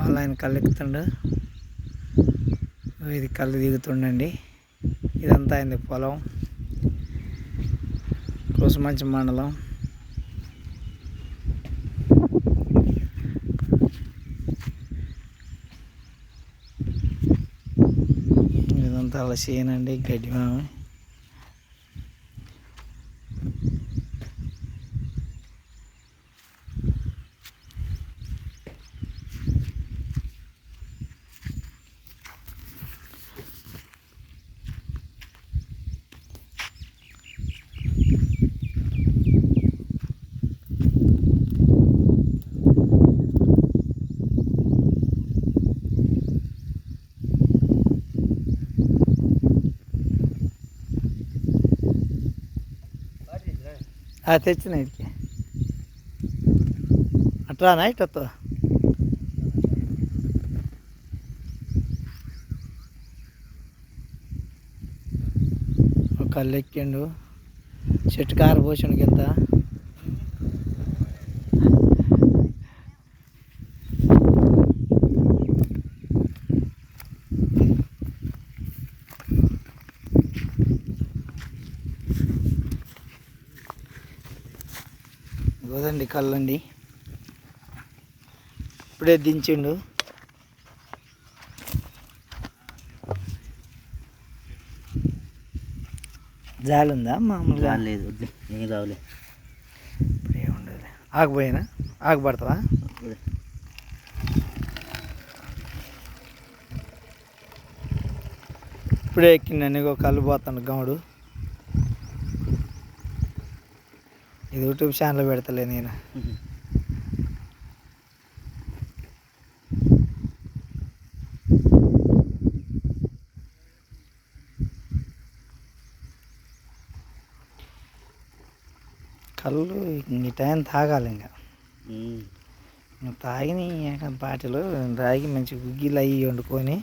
వాళ్ళ ఆయన కళ్ళు ఎక్కుతుండు, ఇది కళ్ళు దిగుతుండండి. ఇదంతా అయింది పొలం, కూసుమంచి మండలం. ఇదంతా అలా చేయనండి, గడ్డి మామి. తెచ్చిన ఇడికి అట్లా నైట్ వస్తా. ఒక కళ్ళు ఎక్కిండు, చెట్టు కారు పోసిండు కింద. గోదండి కళ్ళండి, ఇప్పుడే దించిండు. జాలి ఉందా? మామూలుగా లేదు, ఏం రావులే. ఇప్పుడు ఏముండదు. ఆకుపోయినా ఆకు పడతావా? ఇప్పుడే ఎక్కిండండి, ఒక కళ్ళు పోతాను గముడు. ఇది యూట్యూబ్ ఛానల్ పెడతలే నేను. కళ్ళు ఈ టైం తాగాలి, ఇంకా తాగిని బాటిలు తాగి మంచి గుగ్గిలు అయ్యి వండుకొని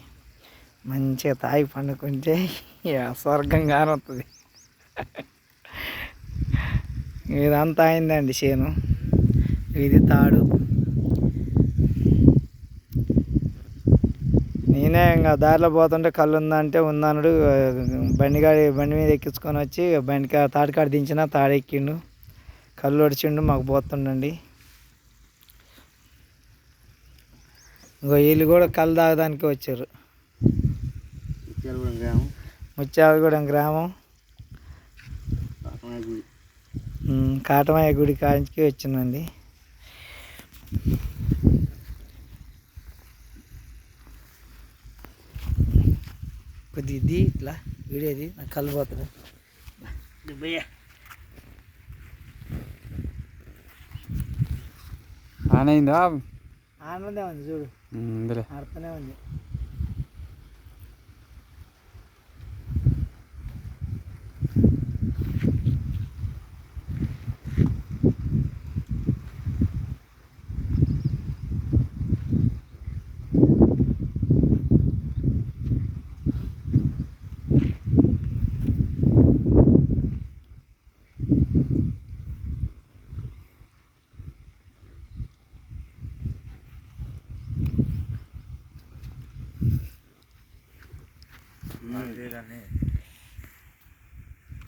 మంచిగా తాగి పండుకుంటే స్వర్గంగా వస్తుంది. ఇదంతా అయిందండి చేను. ఇది తాడు. నేనే ఇంకా దారిలో పోతుంటే కళ్ళు ఉందంటే ఉందన్నాడు. బండి మీద ఎక్కించుకొని వచ్చి తాడికాడ దించిన, తాడెక్కిండు, కళ్ళు ఒడిచిండు, మాకు పోతుండండి. ఇంకో వీళ్ళు కూడా కళ్ళు తాగడానికి వచ్చారు. ముత్యాలగూడెం గ్రామం కాటమయ్య గుడి కాడికి వచ్చిందండి. కొద్ది ఇది ఇట్లా వీడేది నాకు కళ్ళు పోతుంది. ఆనైందా? ఆనందే ఉంది చూడు, అర్థనే ఉంది.